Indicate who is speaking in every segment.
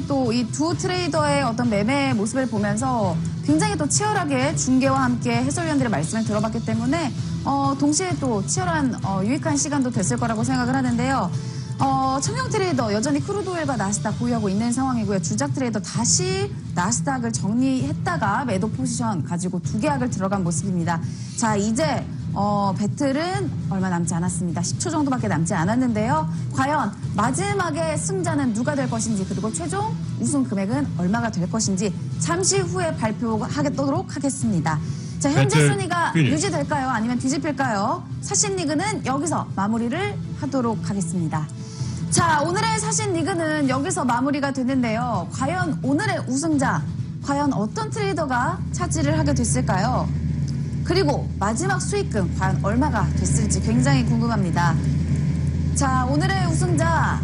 Speaker 1: 또 이 두 트레이더의 어떤 매매 모습을 보면서 굉장히 또 치열하게 중계와 함께 해설위원들의 말씀을 들어봤기 때문에 동시에 또 치열한 유익한 시간도 됐을 거라고 생각을 하는데요. 청영 트레이더 여전히 크루드오일과 나스닥 보유하고 있는 상황이고요. 주작 트레이더 다시 나스닥을 정리했다가 매도 포지션 가지고 두 계약을 들어간 모습입니다. 자, 이제 배틀은 얼마 남지 않았습니다. 10초 정도밖에 남지 않았는데요. 과연 마지막에 승자는 누가 될 것인지, 그리고 최종 우승 금액은 얼마가 될 것인지 잠시 후에 발표하도록 하겠습니다. 자, 현재 순위가 유지될까요? 아니면 뒤집힐까요? 사신 리그는 여기서 마무리를 하도록 하겠습니다. 자, 오늘의 사신 리그는 여기서 마무리가 됐는데요. 과연 오늘의 우승자, 과연 어떤 트레이더가 차지를 하게 됐을까요? 그리고 마지막 수익금 과연 얼마가 됐을지 굉장히 궁금합니다. 자, 오늘의 우승자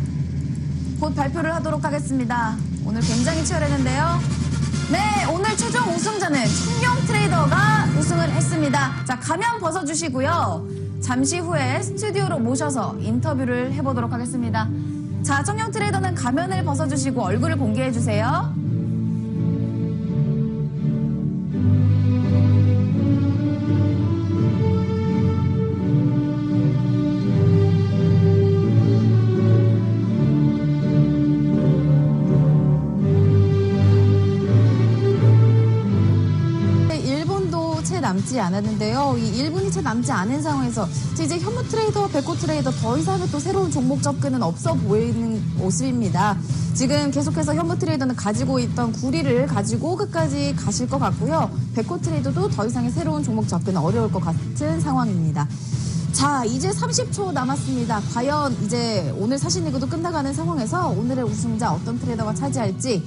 Speaker 1: 곧 발표를 하도록 하겠습니다. 오늘 굉장히 치열했는데요. 네, 오늘 최종 우승자는 청영 트레이더가 우승을 했습니다. 자, 가면 벗어주시고요. 잠시 후에 스튜디오로 모셔서 인터뷰를 해보도록 하겠습니다. 자, 청영 트레이더는 가면을 벗어주시고 얼굴을 공개해주세요. 남지 않았는데요. 이 1분이 채 남지 않은 상황에서 이제 현무 트레이더, 백호 트레이더 더 이상의 또 새로운 종목 접근은 없어 보이는 모습입니다. 지금 계속해서 현무 트레이더는 가지고 있던 구리를 가지고 끝까지 가실 것 같고요. 백호 트레이더도 더 이상의 새로운 종목 접근은 어려울 것 같은 상황입니다. 자, 이제 30초 남았습니다. 과연 이제 오늘 사신 리그도 끝나가는 상황에서 오늘의 우승자 어떤 트레이더가 차지할지,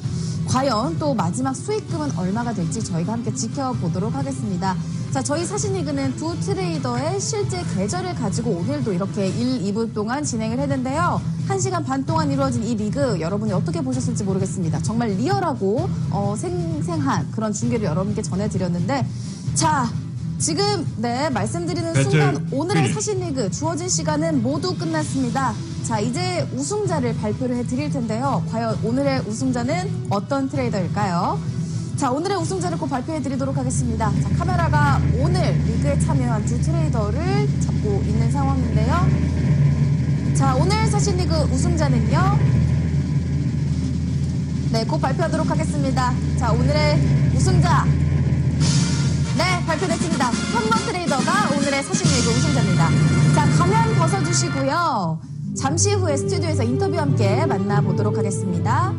Speaker 1: 과연 또 마지막 수익금은 얼마가 될지 저희가 함께 지켜보도록 하겠습니다. 자, 저희 사신 리그는 두 트레이더의 실제 계절을 가지고 오늘도 이렇게 1, 2부 동안 진행을 했는데요. 1시간 반 동안 이루어진 이 리그 여러분이 어떻게 보셨을지 모르겠습니다. 정말 리얼하고 생생한 그런 중계를 여러분께 전해드렸는데, 자, 지금 말씀드리는 순간 오늘의 사신 리그 주어진 시간은 모두 끝났습니다. 자, 이제 우승자를 발표를 해드릴 텐데요. 과연 오늘의 우승자는 어떤 트레이더일까요? 자, 오늘의 우승자를 곧 발표해드리도록 하겠습니다. 자, 카메라가 오늘 리그에 참여한 두 트레이더를 잡고 있는 상황인데요. 자, 오늘 사신 리그 우승자는요. 네, 곧 발표하도록 하겠습니다. 자, 오늘의 우승자. 네, 발표됐습니다. 현무 트레이더가 오늘의 사신 리그 우승자입니다. 자, 가면 벗어주시고요. 잠시 후에 스튜디오에서 인터뷰와 함께 만나보도록 하겠습니다.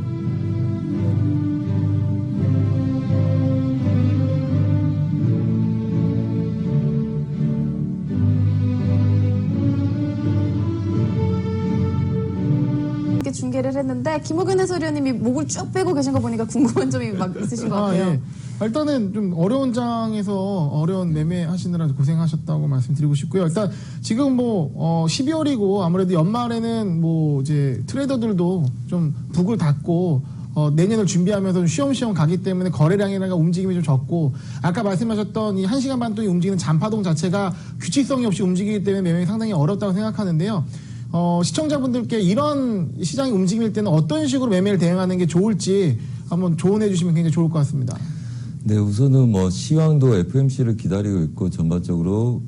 Speaker 1: 이렇게 중계를 했는데 김호균 해설위원님이 목을 쭉 빼고 계신 거 보니까 궁금한 점이 막 있으신 것 같아요.
Speaker 2: 예. 일단은 좀 어려운 장에서 어려운 매매하시느라 고생하셨다고 말씀드리고 싶고요. 일단 지금 12월이고 아무래도 연말에는 이제 트레이더들도 좀 북을 닫고 내년을 준비하면서 좀 쉬엄쉬엄 가기 때문에 거래량이나 움직임이 좀 적고, 아까 말씀하셨던 이 1시간 반 동안 움직이는 잔파동 자체가 규칙성이 없이 움직이기 때문에 매매가 상당히 어렵다고 생각하는데요. 시청자분들께 이런 시장이 움직일 때는 어떤 식으로 매매를 대응하는 게 좋을지 한번 조언해 주시면 굉장히 좋을 것 같습니다.
Speaker 3: 네, 우선은 시황도 FMC를 기다리고 있고, 전반적으로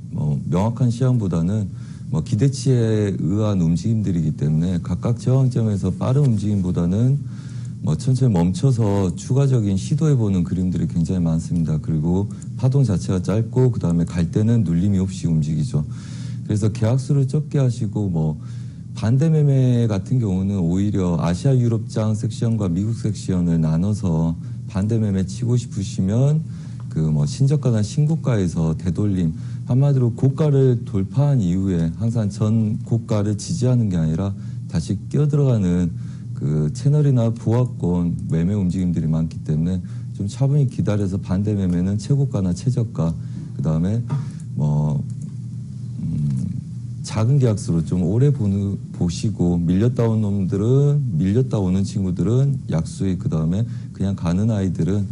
Speaker 3: 명확한 시황보다는 기대치에 의한 움직임들이기 때문에 각각 저항점에서 빠른 움직임보다는 천천히 멈춰서 추가적인 시도해보는 그림들이 굉장히 많습니다. 그리고 파동 자체가 짧고, 그 다음에 갈 때는 눌림이 없이 움직이죠. 그래서 계약수를 적게 하시고, 반대 매매 같은 경우는 오히려 아시아 유럽장 섹션과 미국 섹션을 나눠서 반대 매매 치고 싶으시면 신저가나 신고가에서 되돌림, 한마디로 고가를 돌파한 이후에 항상 전 고가를 지지하는 게 아니라 다시 끼어들어가는 그 채널이나 보합권 매매 움직임들이 많기 때문에 좀 차분히 기다려서 반대 매매는 최고가나 최저가, 그 다음에 작은 계약수로 좀 오래 보시고, 밀렸다 온 놈들은, 밀렸다 오는 친구들은 약수익, 그 다음에 그냥 가는 아이들은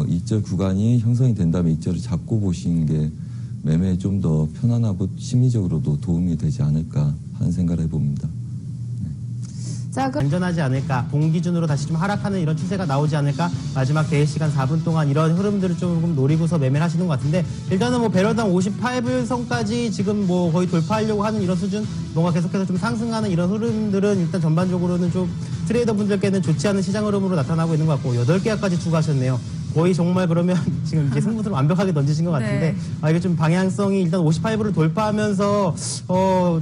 Speaker 3: 입절 구간이 형성이 된다면 입절을 잡고 보시는 게 매매에 좀 더 편안하고 심리적으로도 도움이 되지 않을까 하는 생각을 해봅니다.
Speaker 1: 자,
Speaker 4: 안전하지 않을까, 본 기준으로 다시 좀 하락하는 이런 추세가 나오지 않을까, 마지막 대회 시간 4분 동안 이런 흐름들을 조금 노리고서 매매를 하시는 것 같은데, 일단은 뭐 배럴당 58불 선까지 지금 뭐 거의 돌파하려고 하는 이런 수준, 뭔가 계속해서 좀 상승하는 이런 흐름들은 일단 전반적으로는 좀 트레이더 분들께는 좋지 않은 시장 흐름으로 나타나고 있는 것 같고, 8개까지 추가하셨네요. 거의 정말 그러면 지금 이제 승부수를 완벽하게 던지신 것 같은데,
Speaker 1: 네.
Speaker 4: 이게 좀 방향성이 일단 58불을 돌파하면서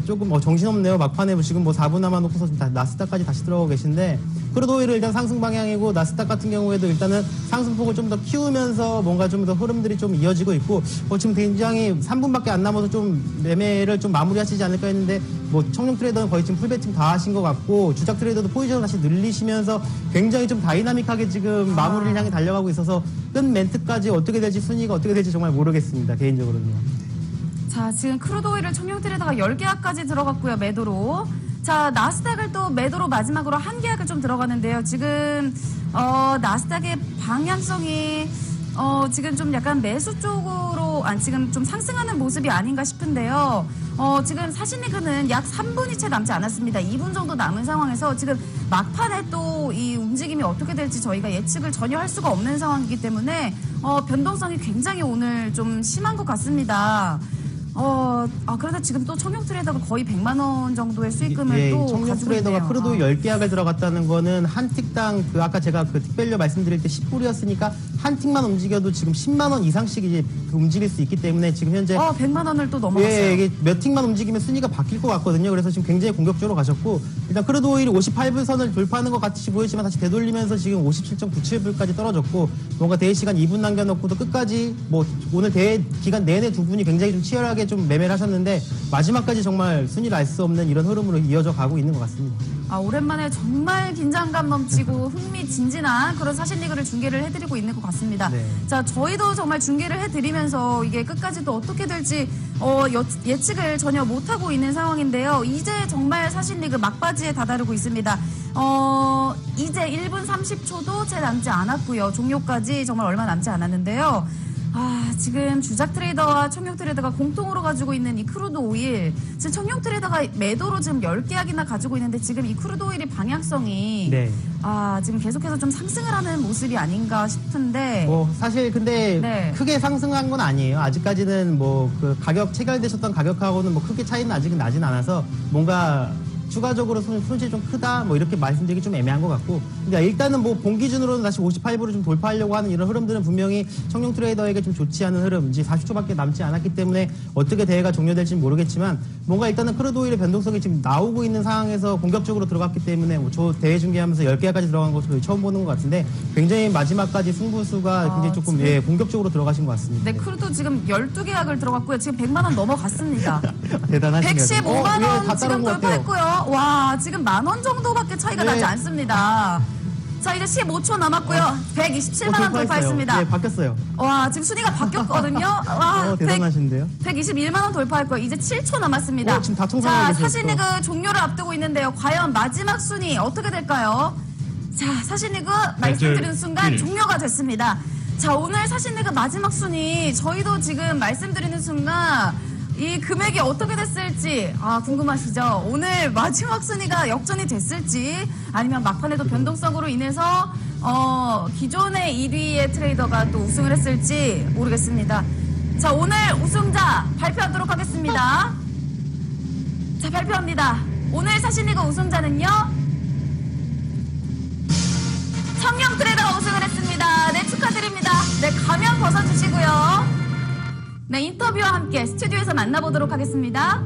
Speaker 4: 조금 정신없네요. 막판에 지금 뭐 4분 남아놓고서 나스닥까지 다시 들어가고 계신데, 크루드 오일은 일단 상승 방향이고, 나스닥 같은 경우에도 일단은 상승폭을 좀 더 키우면서 뭔가 좀 더 흐름들이 좀 이어지고 있고, 지금 굉장히 3분밖에 안 남아서 좀 매매를 좀 마무리하시지 않을까 했는데, 뭐 청룡 트레이더는 거의 지금 풀배팅 다 하신 것 같고, 주작 트레이더도 포지션을 다시 늘리시면서 굉장히 좀 다이나믹하게 지금 마무리를 향해 달려가고 있어서 끝 멘트까지 어떻게 될지, 순위가 어떻게 될지 정말 모르겠습니다. 개인적으로는요.
Speaker 1: 자, 지금 크루드 오일을 청룡 트레이더가 10계약까지 들어갔고요, 매도로. 자, 나스닥을 또 매도로 마지막으로 한 계약을 좀 들어가는데요. 지금 나스닥의 방향성이 지금 좀 약간 매수 쪽으로 지금 좀 상승하는 모습이 아닌가 싶은데요. 지금 사신리그는 약 3분이 채 남지 않았습니다. 2분 정도 남은 상황에서 지금 막판에 또 이 움직임이 어떻게 될지 저희가 예측을 전혀 할 수가 없는 상황이기 때문에 변동성이 굉장히 오늘 좀 심한 것 같습니다. 그래서 지금 또 청룡 트레이더가 거의 100만 원 정도의 수익금을 또
Speaker 4: 청룡
Speaker 1: 가지고
Speaker 4: 트레이더가
Speaker 1: 있네요.
Speaker 4: 크루드 10계약을 들어갔다는 거는 한 틱당 아까 제가 그 틱밸류 말씀드릴 때 10불이었으니까 한 틱만 움직여도 지금 10만 원 이상씩 이제 움직일 수 있기 때문에 지금 현재
Speaker 1: 100만 원을 또 넘어갔어요.
Speaker 4: 예, 이게 몇 틱만 움직이면 순위가 바뀔 것 같거든요. 그래서 지금 굉장히 공격적으로 가셨고, 일단 크루드 오일이 58불 선을 돌파하는 것 같이 보이지만 다시 되돌리면서 지금 57.97불까지 떨어졌고, 뭔가 대회 시간 2분 남겨놓고도 끝까지 뭐 오늘 대회 기간 내내 두 분이 굉장히 좀 치열하게 좀 매매를 하셨는데, 마지막까지 정말 순위를 알 수 없는 이런 흐름으로 이어져 가고 있는 것 같습니다.
Speaker 1: 오랜만에 정말 긴장감 넘치고 흥미진진한 그런 사신리그를 중계를 해드리고 있는 것 같습니다.
Speaker 4: 네.
Speaker 1: 자, 저희도 정말 중계를 해드리면서 이게 끝까지 또 어떻게 될지 예측을 전혀 못하고 있는 상황인데요. 이제 정말 사신리그 막바지에 다다르고 있습니다. 이제 1분 30초도 채 남지 않았고요. 종료까지 정말 얼마 남지 않았는데요. 지금 주작 트레이더와 청룡 트레이더가 공통으로 가지고 있는 이 크루드 오일. 지금 청룡 트레이더가 매도로 지금 10계약이나 가지고 있는데, 지금 이 크루드 오일의 방향성이
Speaker 4: 네.
Speaker 1: 지금 계속해서 좀 상승을 하는 모습이 아닌가 싶은데.
Speaker 4: 뭐 사실 근데
Speaker 1: 네.
Speaker 4: 크게 상승한 건 아니에요. 아직까지는 뭐 그 가격 체결되셨던 가격하고는 뭐 크게 차이는 아직은 나진 않아서, 뭔가 추가적으로 손실이 좀 크다 뭐 이렇게 말씀드리기 좀 애매한 것 같고, 근데 일단은 뭐 본 기준으로는 다시 58불을 좀 돌파하려고 하는 이런 흐름들은 분명히 청룡 트레이더에게 좀 좋지 않은 흐름, 이제 40초밖에 남지 않았기 때문에 어떻게 대회가 종료될지는 모르겠지만, 뭔가 일단은 크루드 오일의 변동성이 지금 나오고 있는 상황에서 공격적으로 들어갔기 때문에 저 대회 중계하면서 10개까지 들어간 거 저희 처음 보는 것 같은데, 굉장히 마지막까지 승부수가 굉장히 조금 공격적으로 들어가신 것 같습니다.
Speaker 1: 네, 크루드 지금 12계약을 들어갔고요. 지금 100만 원 넘어갔습니다.
Speaker 4: 대단하시네요.
Speaker 1: 115만 원
Speaker 4: 다
Speaker 1: 지금
Speaker 4: 따라온 것 같아요.
Speaker 1: 돌파했고요. 와, 지금 10,000원 정도밖에 차이가
Speaker 4: 네.
Speaker 1: 나지 않습니다. 자, 이제 15초 남았고요. 127만 원 돌파했습니다.
Speaker 4: 네, 바뀌었어요.
Speaker 1: 와, 지금 순위가 바뀌었거든요. 와,
Speaker 4: 대단하신데요.
Speaker 1: 121만 원 돌파했고요. 이제 7초 남았습니다.
Speaker 4: 지금 다 청산하고
Speaker 1: 자,
Speaker 4: 계세요,
Speaker 1: 사신리그 종료를 앞두고 있는데요. 과연 마지막 순위 어떻게 될까요? 자, 사신리그 말씀드리는 순간 종료가 됐습니다. 자, 오늘 사신리그 마지막 순위 저희도 말씀드리는 순간 이 금액이 어떻게 됐을지 궁금하시죠? 오늘 마지막 순위가 역전이 됐을지, 아니면 막판에도 변동성으로 인해서 기존의 1위의 트레이더가 또 우승을 했을지 모르겠습니다. 자, 오늘 우승자 발표하도록 하겠습니다. 자, 발표합니다. 오늘 사신리그 우승자는요, 청룡 트레이더가 우승을 했습니다. 네, 축하드립니다. 네, 가면 벗어주시고요. 네, 인터뷰와 함께 스튜디오에서 만나보도록 하겠습니다.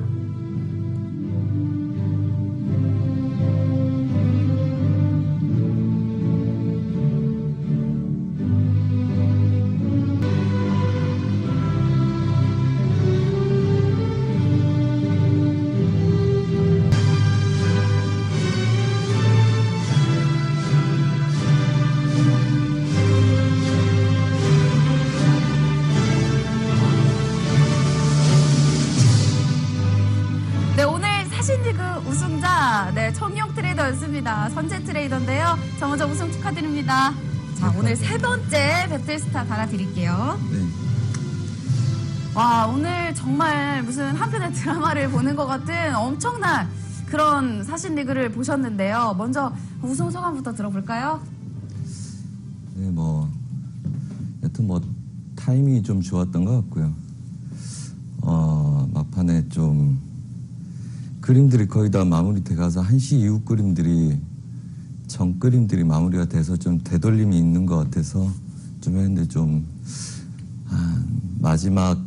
Speaker 1: 우승자, 네, 청룡 트레이더였습니다. 선재 트레이더인데요. 저 먼저 우승 축하드립니다. 자, 오늘 세 번째 배틀스타 달아드릴게요.
Speaker 3: 네.
Speaker 1: 와, 오늘 정말 무슨 한편의 드라마를 보는 것 같은 엄청난 그런 사신 리그를 보셨는데요. 먼저 우승 소감부터 들어볼까요?
Speaker 3: 네, 여튼 타이밍이 좀 좋았던 것 같고요. 막판에 좀 그림들이 거의 다 마무리돼 가서 1시 이후 그림들이 전 그림들이 마무리가 돼서 좀 되돌림이 있는 것 같아서 좀 했는데 좀 마지막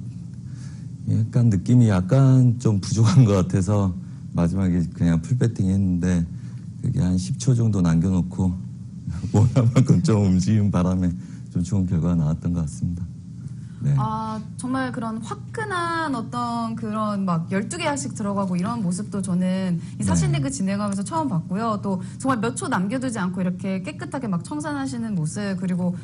Speaker 3: 약간 느낌이 약간 좀 부족한 것 같아서 마지막에 그냥 풀배팅 했는데 그게 한 10초 정도 남겨놓고 원하만큼 좀 움직이는 바람에 좀 좋은 결과가 나왔던 것 같습니다. 네.
Speaker 1: 정말 그런 화끈한 어떤 그런 막 12개씩 들어가고 이런 모습도 저는 이 사신리그 진행하면서 처음 봤고요. 또 정말 몇 초 남겨두지 않고 이렇게 깨끗하게 막 청산하시는 모습, 그리고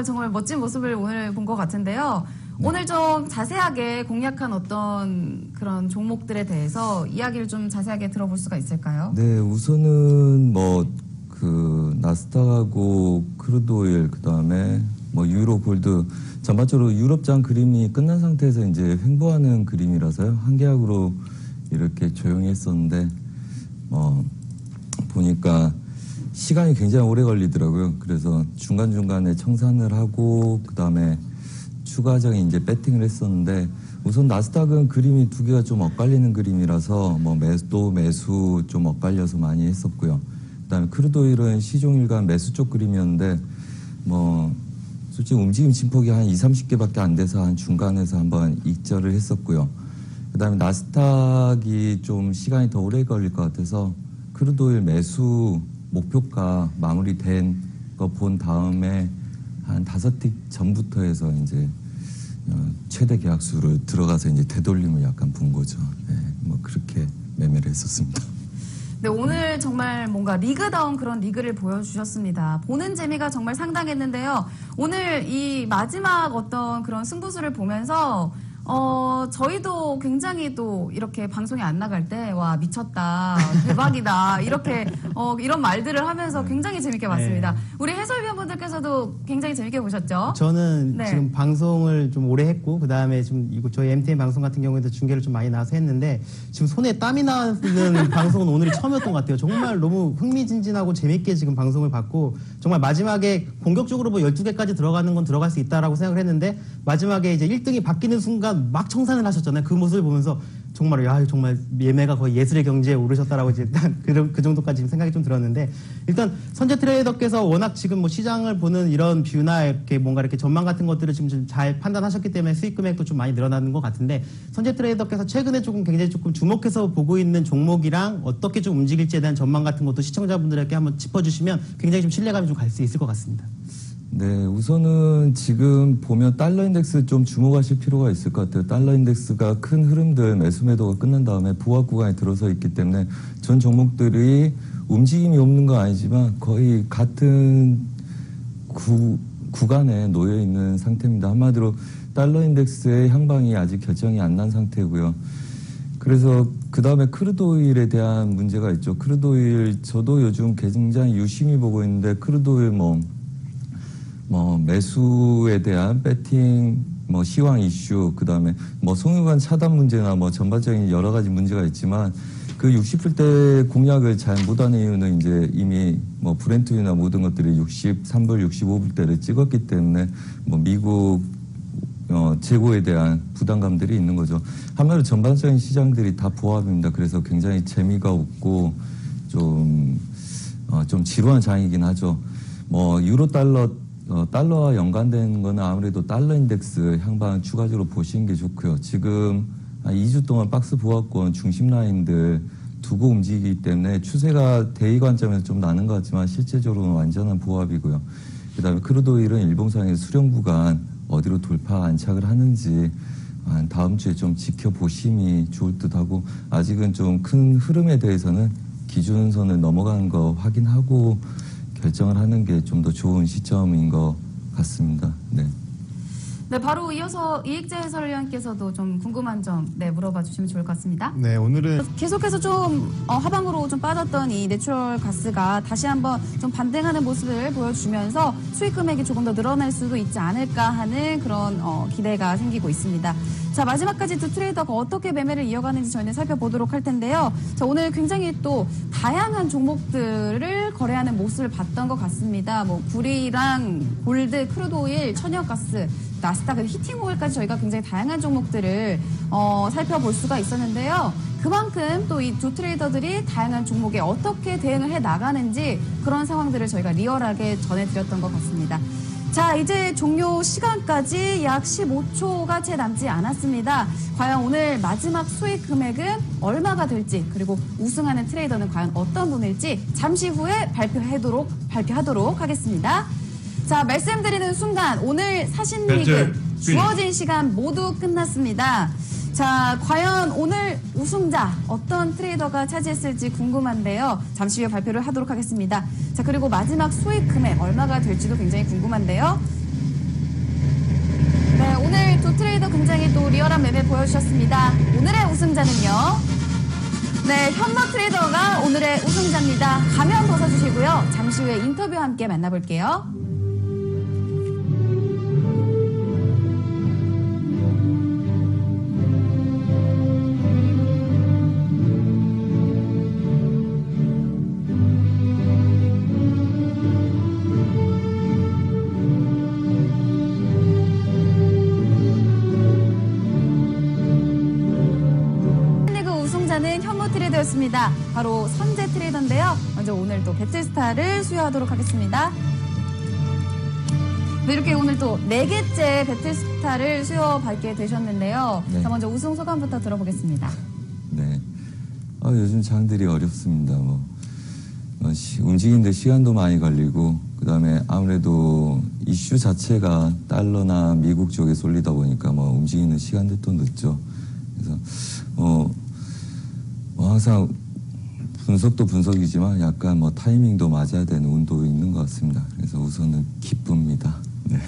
Speaker 1: 정말 멋진 모습을 오늘 본 것 같은데요. 오늘 좀 자세하게 공략한 어떤 그런 종목들에 대해서 이야기를 좀 자세하게 들어볼 수가 있을까요?
Speaker 3: 네, 우선은 나스닥하고 크루드오일, 그 다음에 유로 골드, 전반적으로 유럽장 그림이 끝난 상태에서 이제 횡보하는 그림이라서요. 한 계약으로 이렇게 조용히 했었는데, 보니까 시간이 굉장히 오래 걸리더라고요. 그래서 중간중간에 청산을 하고, 그 다음에 추가적인 이제 배팅을 했었는데, 우선 나스닥은 그림이 두 개가 좀 엇갈리는 그림이라서, 매수 좀 엇갈려서 많이 했었고요. 그 다음에 크루드오일은 시종일관 매수 쪽 그림이었는데, 솔직히 움직임 진폭이 한 20-30개밖에 안 돼서 한 중간에서 한번 익절을 했었고요. 그 다음에 나스닥이 좀 시간이 더 오래 걸릴 것 같아서 크루드오일 매수 목표가 마무리된 거 본 다음에 한 5틱 전부터 해서 이제 최대 계약수를 들어가서 이제 되돌림을 약간 본 거죠. 네, 그렇게 매매를 했었습니다.
Speaker 1: 네, 오늘 정말 뭔가 리그다운 그런 리그를 보여주셨습니다. 보는 재미가 정말 상당했는데요. 오늘 이 마지막 어떤 그런 승부수를 보면서 저희도 굉장히 또 이렇게 방송에 안 나갈 때, 와, 미쳤다, 대박이다, 이렇게, 이런 말들을 하면서 굉장히 재밌게 봤습니다.
Speaker 4: 네.
Speaker 1: 우리 해설위원분들께서도 굉장히 재밌게 보셨죠?
Speaker 4: 저는
Speaker 1: 네.
Speaker 4: 지금 방송을 좀 오래 했고, 그 다음에 좀 저희 MTN 방송 같은 경우에도 중계를 좀 많이 나와서 했는데, 지금 손에 땀이 나는 방송은 오늘이 처음이었던 것 같아요. 정말 너무 흥미진진하고 재밌게 지금 방송을 봤고, 정말 마지막에 공격적으로 12개까지 들어가는 건 들어갈 수 있다라고 생각을 했는데, 마지막에 이제 1등이 바뀌는 순간 막 청산을 하셨잖아요. 그 모습을 보면서 정말 예매가 거의 예술의 경지에 오르셨다라고 이제 그 정도까지 지금 생각이 좀 들었는데, 일단 선재 트레이더께서 워낙 지금 시장을 보는 이런 뷰나 이렇게 뭔가 이렇게 전망 같은 것들을 지금 좀 잘 판단하셨기 때문에 수익 금액도 좀 많이 늘어나는 것 같은데, 선재 트레이더께서 최근에 굉장히 주목해서 보고 있는 종목이랑 어떻게 좀 움직일지에 대한 전망 같은 것도 시청자분들에게 한번 짚어주시면 굉장히 좀 신뢰감이 좀 갈 수 있을 것 같습니다.
Speaker 3: 네, 우선은 지금 보면 달러 인덱스 좀 주목하실 필요가 있을 것 같아요. 달러 인덱스가 큰 흐름들 매수 매도가 끝난 다음에 보합 구간에 들어서 있기 때문에 전 종목들이 움직임이 없는 건 아니지만 거의 같은 구간에 놓여 있는 상태입니다. 한마디로 달러 인덱스의 향방이 아직 결정이 안 난 상태고요. 그래서 그 다음에 크루드오일에 대한 문제가 있죠. 크루드오일 저도 요즘 굉장히 유심히 보고 있는데, 크루드오일 매수에 대한 배팅, 시황 이슈, 그 다음에 송유관 차단 문제나 전반적인 여러 가지 문제가 있지만, 그 60불대 공략을 잘 못하는 이유는 이제 이미 브렌트유나 모든 것들이 63불, 65불대를 찍었기 때문에 미국 재고에 대한 부담감들이 있는 거죠. 한마디로 전반적인 시장들이 다 보합입니다. 그래서 굉장히 재미가 없고 좀 지루한 장이긴 하죠. 유로 달러와 연관된 거는 아무래도 달러 인덱스 향방 추가적으로 보시는 게 좋고요. 지금 한 2주 동안 박스 보합권 중심 라인들 두고 움직이기 때문에 추세가 대의 관점에서 좀 나는 것 같지만 실제적으로는 완전한 보합이고요. 그 다음에 크루드오일은 일봉상의 수렴 구간 어디로 돌파 안착을 하는지 다음 주에 좀 지켜보심이 좋을 듯하고, 아직은 좀 큰 흐름에 대해서는 기준선을 넘어가는 거 확인하고 결정을 하는 게 좀 더 좋은 시점인 것 같습니다. 네.
Speaker 1: 네, 바로 이어서 이익재 해설위원께서도 좀 궁금한 점 물어봐 주시면 좋을 것 같습니다.
Speaker 2: 네, 오늘은
Speaker 1: 계속해서 좀 하방으로 좀 빠졌던 이 내추럴 가스가 다시 한번 좀 반등하는 모습을 보여주면서 수익 금액이 조금 더 늘어날 수도 있지 않을까 하는 그런 기대가 생기고 있습니다. 자, 마지막까지 두 트레이더가 어떻게 매매를 이어가는지 저희는 살펴보도록 할 텐데요. 자, 오늘 굉장히 또 다양한 종목들을 거래하는 모습을 봤던 것 같습니다. 뭐 구리랑 골드, 크루드오일, 천연가스, 나스닥, 히팅오일까지 저희가 굉장히 다양한 종목들을 살펴볼 수가 있었는데요. 그만큼 또 이 두 트레이더들이 다양한 종목에 어떻게 대응을 해 나가는지 그런 상황들을 저희가 리얼하게 전해드렸던 것 같습니다. 자, 이제 종료 시간까지 약 15초가 채 남지 않았습니다. 과연 오늘 마지막 수익 금액은 얼마가 될지, 그리고 우승하는 트레이더는 과연 어떤 분일지 잠시 후에 발표하도록 하겠습니다. 자, 말씀드리는 순간 오늘 사신 리그 주어진 시간 모두 끝났습니다. 자, 과연 오늘 우승자 어떤 트레이더가 차지했을지 궁금한데요. 잠시 후에 발표를 하도록 하겠습니다. 자, 그리고 마지막 수익 금액 얼마가 될지도 굉장히 궁금한데요. 네, 오늘 두 트레이더 굉장히 또 리얼한 매매 보여주셨습니다. 오늘의 우승자는요. 네, 현모 트레이더가 오늘의 우승자입니다. 가면 벗어주시고요. 잠시 후에 인터뷰와 함께 만나볼게요. 우승자는 현모 트레이더였습니다. 바로 선재 트레이더인데요. 먼저 오늘 또 배틀스타를 수여하도록 하겠습니다. 네, 이렇게 오늘 또 4개째 배틀스타를 수여받게 되셨는데요.
Speaker 3: 네.
Speaker 1: 자, 먼저 우승 소감부터 들어보겠습니다.
Speaker 3: 네. 요즘 장들이 어렵습니다. 움직이는데 시간도 많이 걸리고, 그 다음에 아무래도 이슈 자체가 달러나 미국 쪽에 쏠리다 보니까 움직이는 시간도 또 늦죠. 그래서, 항상 분석도 분석이지만 약간 타이밍도 맞아야 되는 운도 있는 것 같습니다. 그래서 우선은 기쁩니다. 네.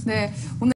Speaker 1: 네, 오늘